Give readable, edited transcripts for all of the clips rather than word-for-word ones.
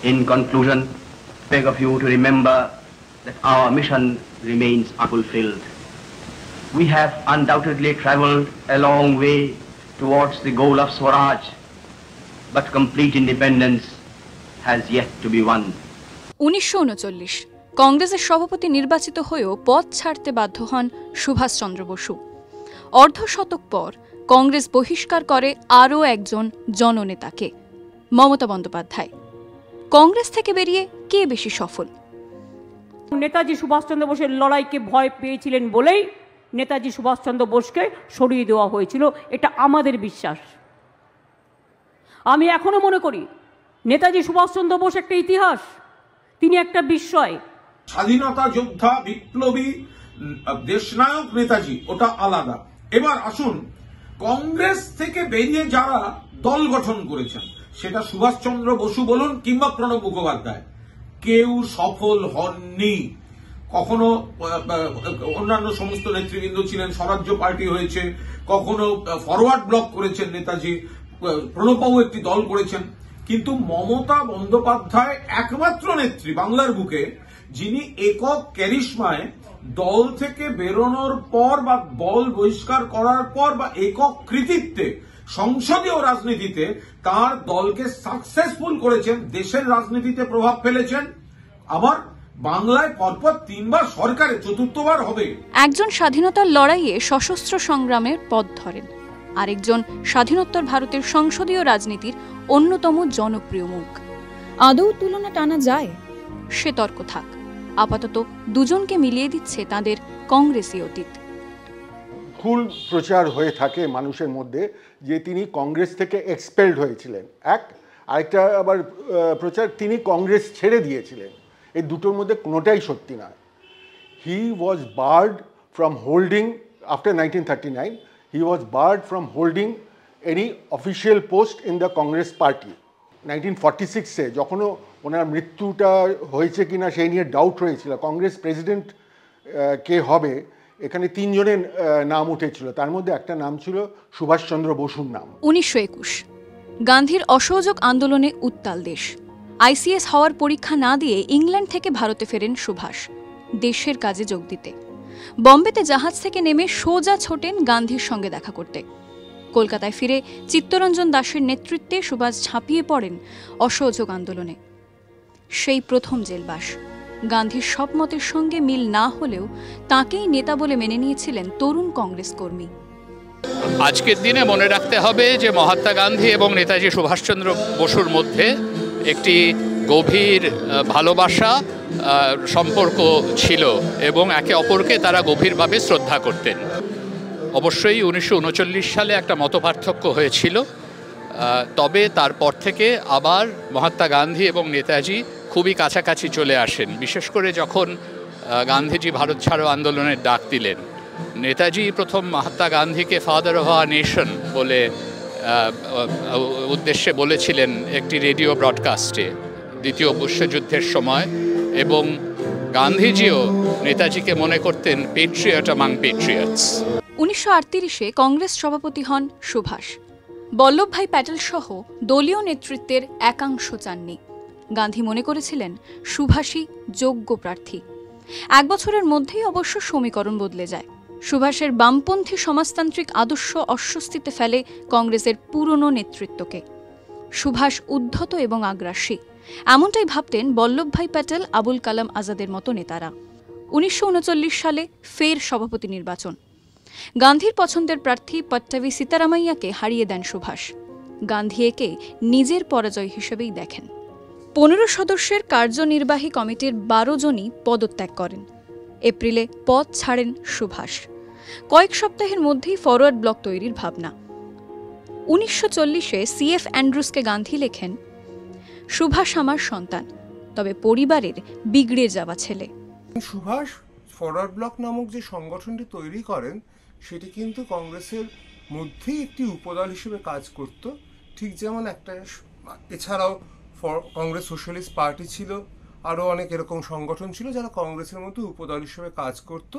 In conclusion, I beg of you to remember that our mission remains unfulfilled. We have undoubtedly traveled a long way towards the goal of Swaraj, but complete independence has yet to be won. 1939 কংগ্রেসের সভাপতি নির্বাচিত হয়েও পদ ছাড়তে বাধ্য হন সুভাষচন্দ্র বসু। অর্ধশতক পর কংগ্রেস বহিষ্কার করে আরও একজন জননেতাকে, মমতা বন্দ্যোপাধ্যায়। কংগ্রেস থেকে বেরিয়ে কে বেশি সফল? নেতাজি সুভাষচন্দ্র বোসের লড়াইকে ভয় পেয়েছিলেন বলেই নেতাজি সুভাষচন্দ্র বোসকে সরিয়ে দেওয়া হয়েছিল, এটা আমাদের বিশ্বাস। আমি এখনো মনে করি নেতাজি সুভাষচন্দ্র বোস একটা ইতিহাস, তিনি একটা বিস্ময়। স্বাধীনতা যোদ্ধা, বিপ্লবী, দেশনায়ক নেতাজি ওটা আলাদা। এবার আসুন, কংগ্রেস থেকে বেরিয়ে যারা দল গঠন করেছেন, সেটা সুভাষচন্দ্র বসু বলুন কিংবা প্রণব মুখোপাধ্যায়, কেউ সফল হননি। কখনো অন্যান্য সমস্ত নেতৃবৃন্দ ছিলেন, স্বরাজ্য পার্টি হয়েছে, কখনো ফরওয়ার্ড ব্লক করেছেন নেতাজি, প্রণববাবু একটি দল করেছেন, কিন্তু মমতা বন্দ্যোপাধ্যায় একমাত্র নেত্রী বাংলার বুকে যিনি একক ক্যারিশমায় দল থেকে বেরোনোর পর বা দল বহিষ্কার করার পর বা একক কৃতিত্বে সংসদীয় রাজনীতিতে তার দলকে সাকসেসফুল করেছেন, দেশের রাজনীতিতে প্রভাব ফেলেছেন। আবার বাংলায় পরপর 3 বার সরকারে, 4র্থবার হবে। একজন স্বাধীনতার লড়াইয়ে সশস্ত্র সংগ্রামের পথ ধরেন, আরেকজন স্বাধীনোত্তর ভারতের সংসদীয় রাজনীতির অন্যতম জনপ্রিয় মুখ। আদৌ তুলনা টানা যায়? সে তর্ক থাক, আপাতত দুজনকে মিলিয়ে দিচ্ছে তাদের কংগ্রেসী অতীত। ভুল প্রচার হয়ে থাকে মানুষের মধ্যে যে তিনি কংগ্রেস থেকে এক্সপেলড হয়েছিলেন, আরেকটা আবার প্রচার তিনি কংগ্রেস ছেড়ে দিয়েছিলেন। এই দুটোর মধ্যে কোনোটাই সত্যি নয়। He was barred from holding after 1939, he was barred from holding any official post in the Congress party. 1946-এ যখনও ওনার মৃত্যুটা হয়েছে কিনা সেই নিয়ে ডাউট হয়েছিল, কংগ্রেস প্রেসিডেন্ট কে হবে, এখানে 3 জনের নাম উঠেছিল, তার মধ্যে একটা নাম ছিল সুভাষচন্দ্র বসুর নাম। 1921 গান্ধীর অসহযোগ আন্দোলনে উত্তাল দেশ। আইসিএস হওয়ার পরীক্ষা না দিয়ে ইংল্যান্ড থেকে ভারতে ফেরেন সুভাষ দেশের কাজে যোগ দিতে। বম্বেতে জাহাজ থেকে নেমে সোজা ছোটেন গান্ধীর সঙ্গে দেখা করতে। কলকাতায় ফিরে চিত্তরঞ্জন দাসের নেতৃত্বে সুভাষ ঝাঁপিয়ে পড়েন অসহযোগ আন্দোলনে। সেই প্রথম জেলবাস। গান্ধীর সব মতের সঙ্গে মিল না হলেও তাঁকেই নেতা বলে মেনে নিয়েছিলেন তরুণ কংগ্রেস কর্মী। আজকের দিনে মনে রাখতে হবে যে মহাত্মা গান্ধী এবং নেতাজি সুভাষচন্দ্র বসুর মধ্যে একটি গভীর ভালোবাসা সম্পর্ক ছিল এবং একে অপরকে তারা গভীরভাবে শ্রদ্ধা করতেন। অবশ্যই 1939 সালে একটা মতপার্থক্য হয়েছিল, তবে তারপর থেকে আবার মহাত্মা গান্ধী এবং নেতাজি খুবই কাছাকাছি চলে আসেন। বিশেষ করে যখন গান্ধীজি ভারত ছাড়ো আন্দোলনের ডাক দিলেন, নেতাজি প্রথম মহাত্মা গান্ধীকে ফাদার অফ আওয়ার নেশন বলে উদ্দেশ্যে বলেছিলেন একটি রেডিও ব্রডকাস্টে দ্বিতীয় বিশ্বযুদ্ধের সময়, এবং গান্ধীজিও নেতাজিকে মনে করতেন পেট্রিয়ট অ্যামাং পেট্রিয়টস। 1938-এ কংগ্রেস সভাপতি হন সুভাষ। বল্লভভাই প্যাটেল সহ দলীয় নেতৃত্বের একাংশ চাননি। গান্ধী মনে করেছিলেন সুভাষই যোগ্য প্রার্থী। 1 বছরের মধ্যেই অবশ্য সমীকরণ বদলে যায়। সুভাষের বামপন্থী সমাজতান্ত্রিক আদর্শ অস্বস্তিতে ফেলে কংগ্রেসের পুরনো নেতৃত্বকে। সুভাষ উদ্ধত এবং আগ্রাসী, এমনটাই ভাবতেন বল্লভভাই প্যাটেল, আবুল কালাম আজাদের মতো নেতারা। 1939 সালে ফের সভাপতি নির্বাচন। গান্ধীর পছন্দের প্রার্থী পট্টাভি সীতারামাইয়াকে হারিয়ে দেন সুভাষ। গান্ধী একে নিজের পরাজয় হিসেবেই দেখেন। 15 সদস্যের কার্যনির্বাহী কমিটির 12 জনই পদত্যাগ করেন। এপ্রিলে পদ ছাড়েন সুভাষ। কয়েক সপ্তাহের মধ্যেই ফরওয়ার্ড ব্লক তৈরির ভাবনা। 1940-এ CF অ্যান্ড্রুসকে গান্ধী লেখেন, সুভাষ আমার সন্তান, তবে পরিবারের বিগড়ে যাওয়া ছেলে। সুভাষ ফরওয়ার্ড ব্লক নামক যে সংগঠনটি তৈরি করেন, সেটি কিন্তু কংগ্রেসের মধ্যেই একটি উপদল হিসেবে কাজ করত। ঠিক যেমন একটা, এছাড়াও কংগ্রেস সোশ্যালিস্ট পার্টি ছিল, আরও অনেক এরকম সংগঠন ছিল যারা কংগ্রেসের মধ্যে উপদল হিসেবে কাজ করত।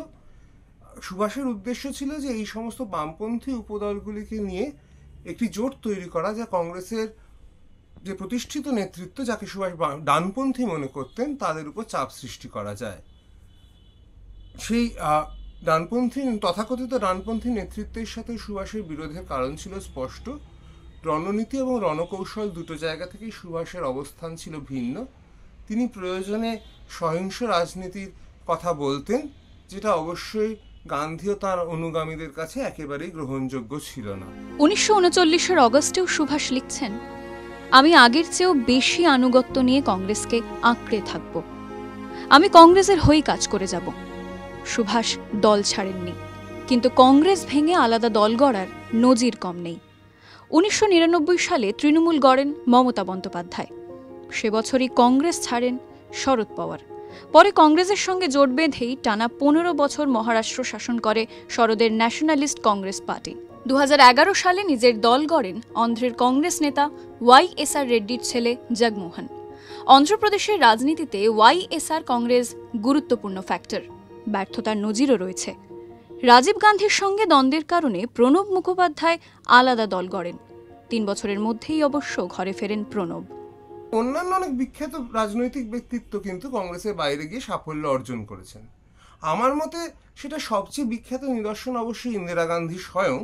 সুভাষের উদ্দেশ্য ছিল যে এই সমস্ত বামপন্থী উপদলগুলিকে নিয়ে একটি জোট তৈরি করা, যা কংগ্রেসের যে প্রতিষ্ঠিত নেতৃত্ব, যাকে সুভাষ ডানপন্থী মনে করতেন, তাদের উপর চাপ সৃষ্টি করা যায়। সেই তথাকথিত ডানপন্থী নেতৃত্বের সাথে সুভাষের বিরোধের কারণ ছিল স্পষ্ট। রণনীতি এবং রণকৌশল দুটো জায়গা থেকেই সুভাষের অবস্থান ছিল ভিন্ন। তিনি প্রয়োজনে সহিংস রাজনীতির কথা বলতেন, যেটা অবশ্যই গান্ধী ও তার অনুগামীদের কাছে একেবারেই গ্রহণযোগ্য ছিল না। 1939-এর অগস্টেও সুভাষ লিখছেন, আমি আগের চেয়েও বেশি আনুগত্য নিয়ে কংগ্রেসকে আঁকড়ে থাকব। আমি কংগ্রেসের হয়েই কাজ করে যাব। সুভাষ দল ছাড়েননি, কিন্তু কংগ্রেস ভেঙে আলাদা দল গড়ার নজির কম নেই। 1999 সালে তৃণমূল গড়েন মমতা বন্দ্যোপাধ্যায়। সে বছরই কংগ্রেস ছাড়েন শরদ পাওয়ার। পরে কংগ্রেসের সঙ্গে জোট বেঁধেই টানা 15 বছর মহারাষ্ট্র শাসন করে শরদের ন্যাশনালিস্ট কংগ্রেস পার্টি। 2011 সালে নিজের দল গড়েন অন্ধ্রের কংগ্রেস নেতা YSR রেড্ডির ছেলে জগমোহন। অন্ধ্রপ্রদেশের রাজনীতিতে YSR কংগ্রেস গুরুত্বপূর্ণ ফ্যাক্টর। ব্যর্থতার নজিরও রয়েছে। রাজীব গান্ধীর সঙ্গে দ্বন্দ্বের কারণে প্রণব মুখোপাধ্যায় আলাদা দল গড়েন। 3 বছরের মধ্যেই অবশ্য ঘরে ফেরেন প্রণব। অন্যান্য অনেক বিখ্যাত রাজনৈতিক ব্যক্তিত্ব কিন্তু কংগ্রেসের বাইরে গিয়ে সাফল্য অর্জন করেছেন। আমার মতে সেটা সবচেয়ে বিখ্যাত নিদর্শন অবশ্যই ইন্দিরা গান্ধী স্বয়ং,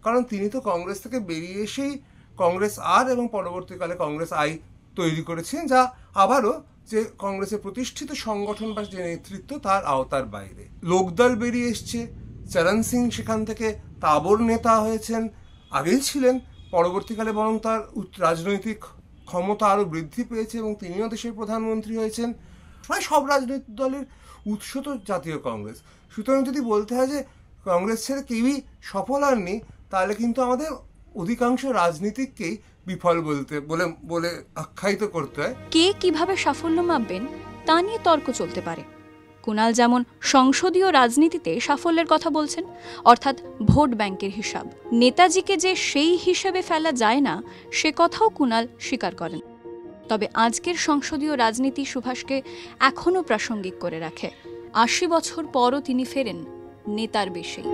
কারণ তিনি তো কংগ্রেস থেকে বেরিয়ে এসেই কংগ্রেস আর এবং পরবর্তীকালে কংগ্রেস আই তৈরি করেছেন, যা আবারও যে কংগ্রেসের প্রতিষ্ঠিত সংগঠন বা যে নেতৃত্ব তার আওতার বাইরে। লোকদল বেরিয়ে এসছে, চরণ সিং সেখান থেকে তাবর নেতা হয়েছেন, আগেই ছিলেন, পরবর্তীকালে বরং তার রাজনৈতিক ক্ষমতা আরও বৃদ্ধি পেয়েছে এবং তিনিও দেশের প্রধানমন্ত্রী হয়েছেন। প্রায় সব রাজনৈতিক দলের উৎস তো জাতীয় কংগ্রেস। সুতরাং যদি বলতে হয় যে কংগ্রেস ছেড়ে কেউই সফল হননি, তাহলে কিন্তু আমাদের অধিকাংশ রাজনীতিককেই বিফল বলে আখ্যায়িত করতে হয়। কে কিভাবে সাফল্য মাপবেন তা নিয়ে তর্ক চলতে পারে। কুণাল যেমন সংসদীয় রাজনীতিতে সাফল্যের কথা বলছেন, অর্থাৎ ভোট ব্যাংকের হিসাব। নেতাজিকে যে সেই হিসেবে ফেলা যায় না, সে কথাও কুণাল স্বীকার করেন। তবে আজকের সংসদীয় রাজনীতি সুভাষকে এখনও প্রাসঙ্গিক করে রাখে। 80 বছর পরও তিনি ফেরেন নেতার বেশেই।